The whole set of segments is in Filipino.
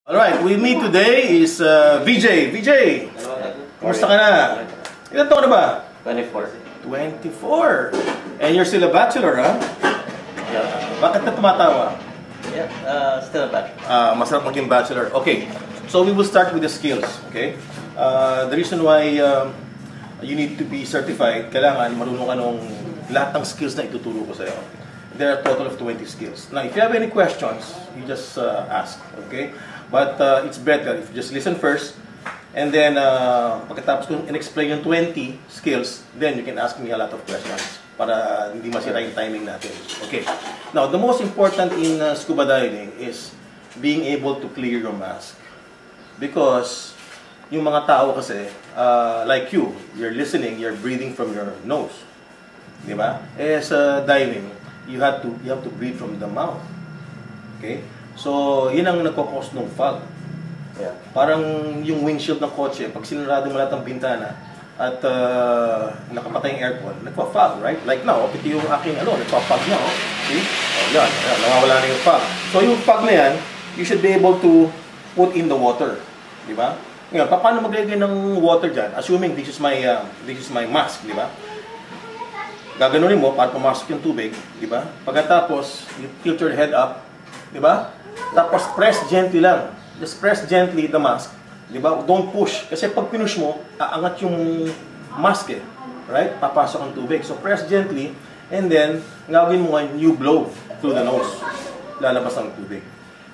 Alright, with me today is VJ. VJ, kumusta ka na? Ilan taon na ba? 24. 24. And you're still a bachelor, ha? Yeah. Bakit ka tumatawa? Yeah, still a bachelor. Masarap maging bachelor. Okay, so we will start with the skills, okay? The reason why you need to be certified, kailangan marunong ka nung lahat ng skills na ituturo ko sa'yo. There are a total of 20 skills. Now, if you have any questions, you just ask, okay? But it's better if you just listen first, and then pagkatapos kong in-explain yung 20 skills, then you can ask me a lot of questions para hindi masira yung timing natin. Okay. Now, the most important in scuba diving is being able to clear your mask. Because yung mga tao kasi, like you're listening, you're breathing from your nose. Di ba? Sa diving, you have to breathe from the mouth. Okay? So, yun ang nagkakos ng fog. Yeah. Parang yung windshield ng kotse, pag sinarado mo lahat ng bintana at nakapatay yung aircon, nagpa-fog, right? Like now, ito yung aking nagpa-fog na, oh. See? Oh, yan, nawawala na yung fog. So, yung fog na yan, you should be able to put in the water. Di ba? Ngayon, paano maglagay ng water dyan? Assuming this is my mask, di ba? Gaganunin mo para pumasok yung tubig, di ba? Pagkatapos, you tilt your head up, di ba? Tapos press gently lang. Just press gently the mask, di ba? Don't push. Kasi pag pinush mo, aangat yung mask eh. Right? Papasok ang tubig. So press gently, and then, gagawin mo ngayon, you blow through the nose. Lalabas ang tubig.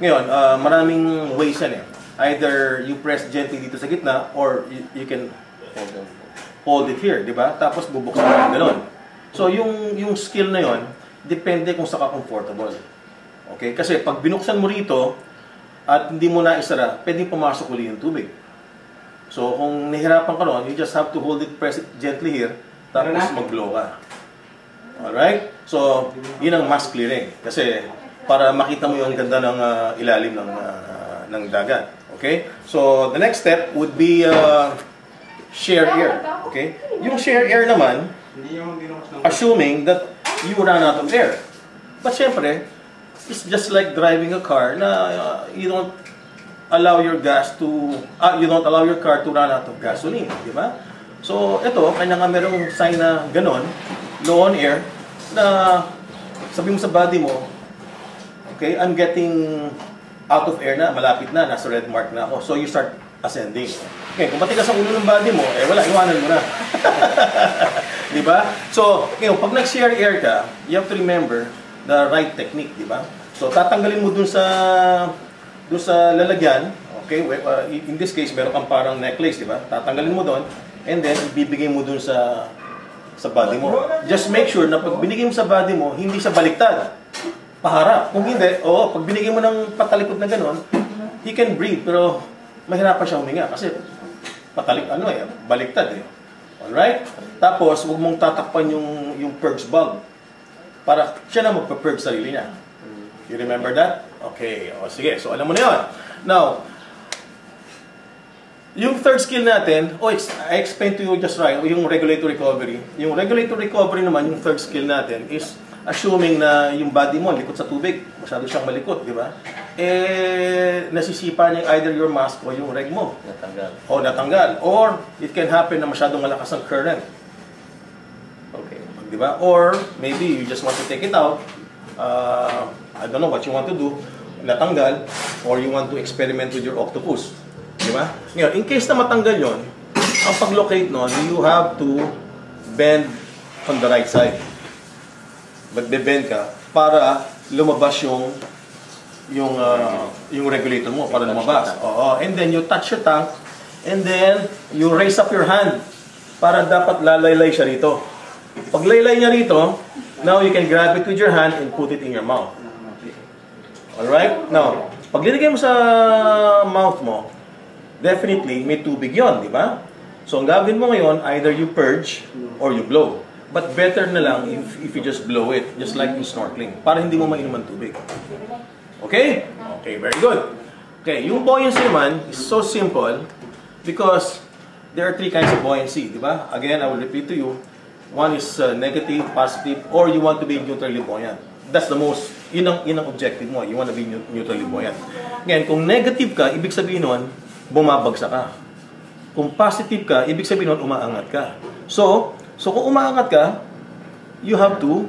Ngayon, maraming ways yan eh. Either you press gently dito sa gitna, or you can hold it here, di ba? Tapos bubuksan mo yung galon. So, yung skill na yon, depende kung saan ka comfortable. Okay? Kasi pag binuksan mo rito at hindi mo na isara, pwedeng pumasok uli yung tubig. So, kung nahihirapan ka ron, you just have to hold it, press it gently here, tapos mag-blow ka. Alright? So, yun ang mask clearing. Kasi, para makita mo yung ganda ng ilalim ng dagat. Okay? So, the next step would be share air. Okay? Yung share air naman, assuming that you run out of air. But syempre, it's just like driving a car na you don't allow your car to run out of gasoline, di ba? So, ito, kanya nga merong sign na ganon, low on air, na sabi mo sa body mo, okay, I'm getting out of air na, malapit na, nasa red mark na ako. So, you start ascending. Okay, kung matigas ang ulo ng body mo, wala, iwanan mo na. Di ba? So, ngayon, pag nag-share air ka, you have to remember the right technique, di ba? So, tatanggalin mo dun sa lalagyan, okay? In this case, meron kang parang necklace, di ba? Tatanggalin mo dun, and then, ibibigay mo dun sa body mo. Just make sure na pag binigay mo sa body mo, hindi siya baliktad. Paharap. Kung hindi, pag binigay mo ng patalikod na gano'n, he can breathe, pero mahirapan siya huminga kasi baliktad eh. Alright? Tapos, huwag mong tatakpan yung purge bulb para siya na magpa-purge sarili niya. You remember that? Okay. O, sige. So, alam mo na yun. Now, yung third skill natin, I explained to you just right, yung regulatory recovery. Yung regulatory recovery naman, yung third skill natin is assuming na yung body mo likot sa tubig, masyado siyang malikot, di ba? Nasisipa niya either your mask o yung reg mo. Natanggal. Or, it can happen na masyadong malakas ang current. Okay. Di ba? Or, maybe you just want to take it out. I don't know what you want to do. Natanggal. Or you want to experiment with your octopus. Di ba? Ngayon, in case na matanggal yon, ang pag-locate nun, you have to bend on the right side. Magbe-bend ka para lumabas yung regulator mo para lumabas. And then you touch your tank, and then you raise up your hand para dapat lalaylay siya rito. Pag laylay niya rito, now you can grab it with your hand and put it in your mouth. Alright? Now, pag linagay mo sa mouth mo, definitely may tubig yon, di ba? So, ang gagawin mo ngayon, either you purge or you blow. But better na lang if you just blow it, just like in snorkeling, para hindi mo mainom ang tubig. Okay? Okay, very good. Okay, yung buoyancy naman is so simple because there are three kinds of buoyancy, di ba? Again, I will repeat to you. One is negative, positive, or you want to be neutrally buoyant. That's the most Yun ang objective mo. You wanna be neutrally buoyant. Ngayon, kung negative ka, ibig sabihin nun, bumabagsak ka. Kung positive ka, ibig sabihin nun, umaangat ka. So kung umaangat ka, you have to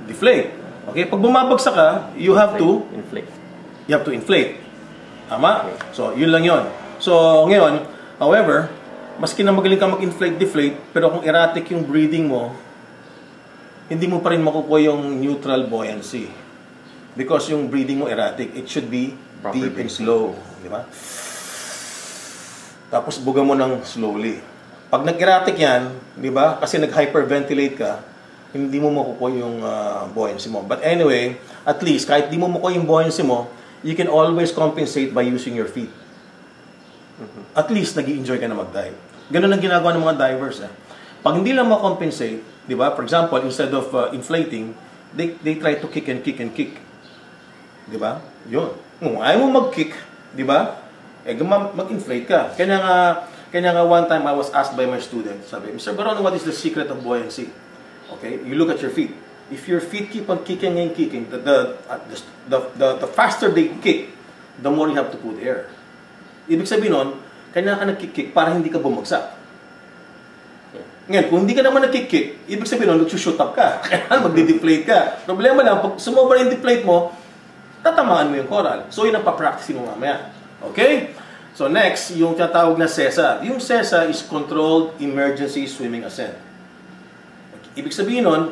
deflate. Okay? Pag bumabagsak ka, you have to inflate. Tama? So, yun lang yun. So, ngayon, however, maski na magaling ka mag-inflate, deflate, pero kung erratic yung breathing mo, hindi mo pa rin makukuha yung neutral buoyancy. Because yung breathing mo erratic, it should be deep and slow. Di ba? Tapos buga mo ng slowly. Pag nag-erratic yan, di ba? Kasi nag-hyperventilate ka, hindi mo makukuha yung buoyancy mo. But anyway, at least, kahit di mo makukuha yung buoyancy mo, you can always compensate by using your feet. At least, nag-i-enjoy ka na mag-dive. Ganun ang ginagawa ng mga divers. Pag hindi lang ma-compensate, di ba? For example, instead of inflating, they try to kick and kick and kick. Di ba? Yun. Kung ayaw mo mag-kick, di ba? Mag-inflate ka. Kaya nga one time I was asked by my student, sabi, Mr. Baron, what is the secret of buoyancy? Okay? You look at your feet. If your feet keep on kicking and kicking, the faster they kick, the more you have to put air. Ibig sabihin nun, kanya ka nagkick-kick para hindi ka bumagsak. Ngayon, kung hindi ka naman nagkick-kick, ibig sabihin nun, nag-shoot up ka. Kaya magdi-deflate ka. Problema lang, pag sumobra yung deflate mo, tatamaan mo yung coral. So, yun ang papractice mo mamaya. Okay? So, next, yung tinatawag na CESA. Yung CESA is Controlled Emergency Swimming Ascent. Ibig sabihin nun,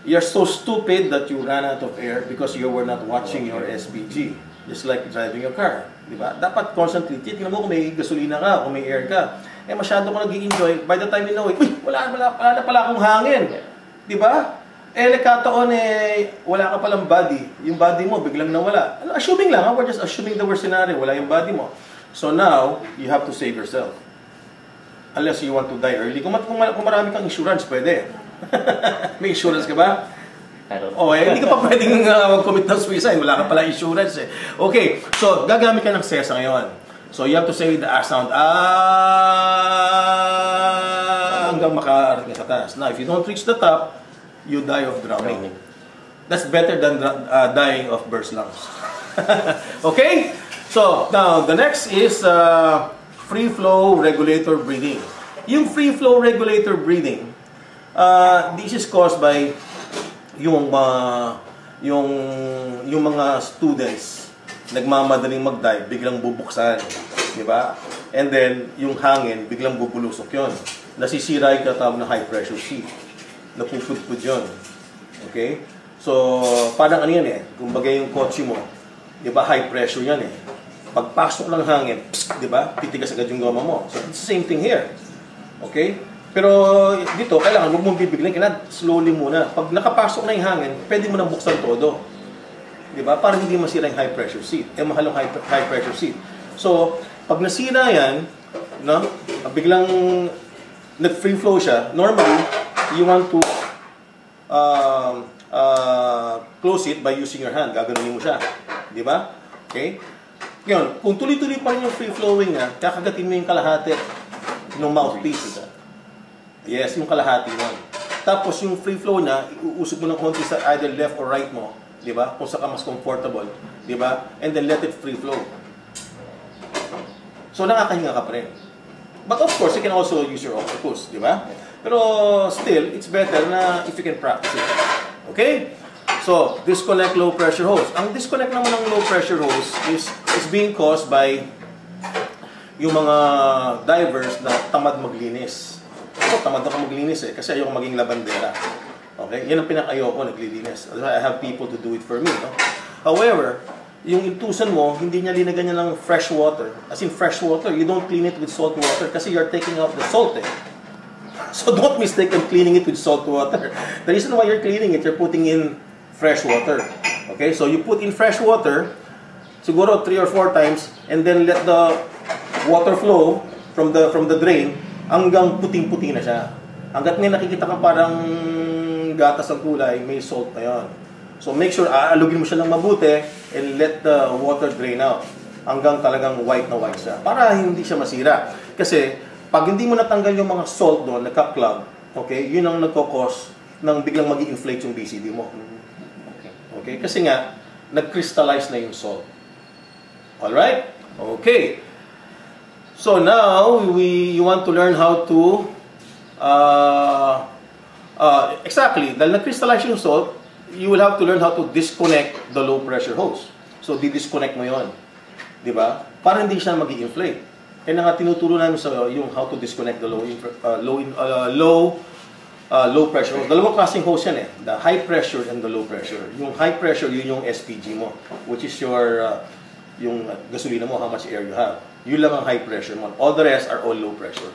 you're so stupid that you ran out of air because you were not watching your SPG. Just like driving a car. Diba? Dapat constantly, titignan mo kung may gasolina ka, kung may air ka. Masyado ko nag-i-enjoy. By the time you know it, wala na pala akong hangin. Diba? Nagkataon wala ka palang body. Yung body mo, biglang nawala. Assuming lang, we're just assuming the worst scenario. Wala yung body mo. So now, you have to save yourself. Unless you want to die early. Kung marami kang insurance, pwede. May insurance ka ba? Hindi ka pa pwedeng mag-commit ng suicide. Wala ka pala insurance Okay, so gagamit ka ng CESA ngayon. So you have to say the sound hanggang makarating sa taas. Now, if you don't reach the top, you die of drowning. That's better than dying of burst lungs. Okay? So, now, the next is free flow regulator breathing. Yung free flow regulator breathing, this is caused by yung mga students nagmamadaling mag-dive, biglang bubuksan, di ba? And then yung hangin biglang bubulusok 'yon. Nasisira yung tatawag na high pressure seat. Napupudpud 'yon. Okay? So parang ano 'yan kumbaga yung kotse mo, di ba? High pressure 'yan Pagpasok ng hangin, di ba? Titigas agad yung goma mo. So it's the same thing here. Okay? Pero dito, kailangan huwag mong bibiglan, kailangan slowly muna. Pag nakapasok na yung hangin, pwede mo nang buksan todo. Diba? Para hindi masira yung high pressure seat. Mahal yung high pressure seat. So, pag nasira yan, biglang nag-free flow siya, normally, you want to close it by using your hand. Gaganunin mo siya. Diba? Okay? Ngayon, kung tuloy-tuloy pa rin yung free flowing niya, kakagatin mo yung kalahati ng mouthpiece. Yes, yung kalahati nun. Tapos yung free flow niya, iuusog mo ng konti sa either left or right mo, di ba? Kung saan ka mas comfortable, di ba? And then let it free flow. So nakakahinga ka pa rin. But of course, you can also use your octopus, di ba? Pero still, it's better na if you can practice it. Okay? So, disconnect low pressure hose. Ang disconnect naman ng low pressure hose is being caused by yung mga divers na tamad maglinis. Ako, tamad ako maglinis kasi ayoko maging labandera. Okay? Yan ang pinaka-ayoko, naglilinis. I have people to do it for me. However, yung intusan mo, hindi niya linagyan niya ng fresh water. As in fresh water, you don't clean it with salt water kasi you're taking out the salt So don't mistake in cleaning it with salt water. The reason why you're cleaning it, you're putting in fresh water. Okay? So you put in fresh water, siguro 3 or 4 times, and then let the water flow from the drain hanggang puting-puti na siya. Hanggat may nakikita kang parang gatas ang kulay, may salt na yun. So make sure, aalugin mo siya ng mabuti and let the water drain out. Hanggang talagang white na white siya. Para hindi siya masira. Kasi pag hindi mo natanggal yung mga salt doon, nagka-clog, okay, yun ang nagkakos ng biglang mag-i-inflate yung BCD mo. Okay? Kasi nga, nag-crystallize na yung salt. Alright? Okay. So now, you want to learn how to exactly, dahil nag-crystallize yung salt, you will have to learn how to disconnect the low pressure hose. So, di-disconnect mo yon, di ba? Para hindi siya mag-i-inflate. Kaya nga tinuturo namin sa yung how to disconnect the low pressure hose. Dalawang klaseng hose yan eh. The high pressure and the low pressure. Yung high pressure, yun yung SPG mo, which is your yung gasolina mo, how much air you have. Yun lang ang high pressure mo. All the rest are all low pressure.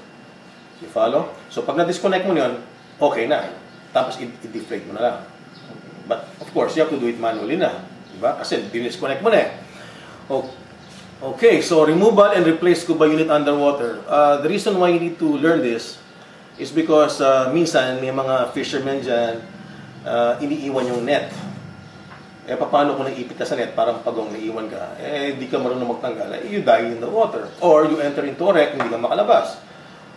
You follow? So, pag na-disconnect mo yun, okay na. Tapos, i-deflate mo na lang. But, of course, you have to do it manually na. Diba? Kasi, disconnect mo na eh. Okay, so removal and replace scuba unit underwater. The reason why you need to learn this is because minsan may mga fishermen dyan, iniiwan yung net. Eh, paano kung naipit ka sa net, parang pagong naiiwan ka, eh, di ka marunong magtanggal, you die in the water. Or you enter into a wreck, hindi ka makalabas.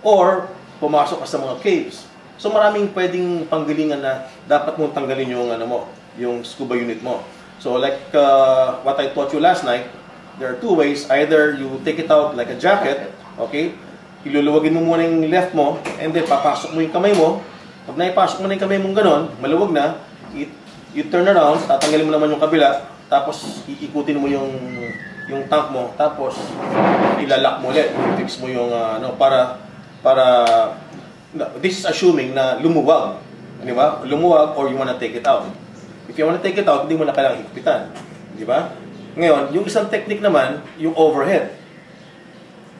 Or, pumasok ka sa mga caves. So, maraming pwedeng panggalingan na dapat mong tanggalin yung, yung scuba unit mo. So, like what I taught you last night, there are two ways. Either you take it out like a jacket, okay? Iluluwagin mo muna yung left mo, and then papasok mo yung kamay mo. Pag naipasok mo na yung kamay mong ganon, maluwag na, you turn around, tatanggalin mo naman yung kabila, tapos iikutin mo yung tank mo, tapos ilalak mo ulit, fix mo yung para this is assuming na lumuwag, di ba? Lumuwag or you wanna take it out. If you wanna take it out, hindi mo na kailangang higpitan, di ba? Ngayon, yung isang technique naman, yung overhead.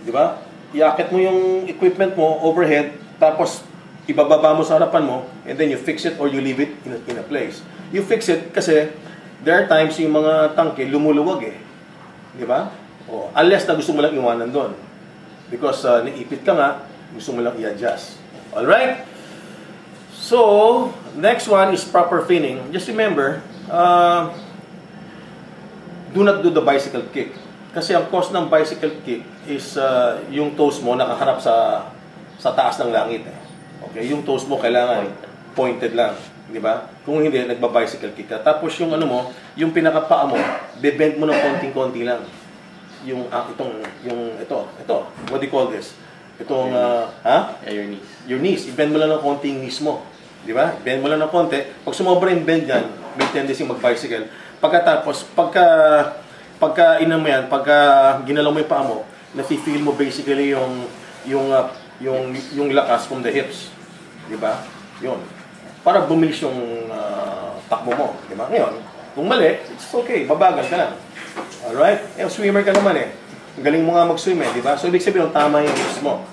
Di ba? Iakit mo yung equipment mo overhead, tapos ibababa mo sa harapan mo, and then you fix it or you leave it in a place. You fix it kasi there are times yung mga tangke lumuluwag eh. Di ba? O, unless na gusto mo lang iwanan doon. Because naipit ka nga, gusto mo lang i-adjust. Alright? So, next one is proper finning. Just remember, do not do the bicycle kick. Kasi ang cause ng bicycle kick is yung toes mo nakaharap sa taas ng langit. Eh. Okay, yung toes mo kailangan pointed lang, di ba? Kung hindi, nagba-bicycle kick ka. Tapos yung yung pinakapaa mo, bebend mo ng konting-konti lang. Ito, what do you call this? Itong, your knees. Your knees. I-bend mo lang ng konting knees mo. Di ba? Bend mo lang ng konti. Pag sumobra yung bend yan, may tendency mag-bicycle. Pagkatapos, pagka ginalaw mo yung paa mo, nafe-feel mo basically yung lakas from the hips. Di ba? Yun. Para bumilis yung takbo mo. Di ba? Ngayon, kung mali, it's okay. Babagal ka lang. Alright? Eh, swimmer ka naman eh. Galing mo nga mag-swim eh, di ba? So, ibig sabihin, tama yung hips mo.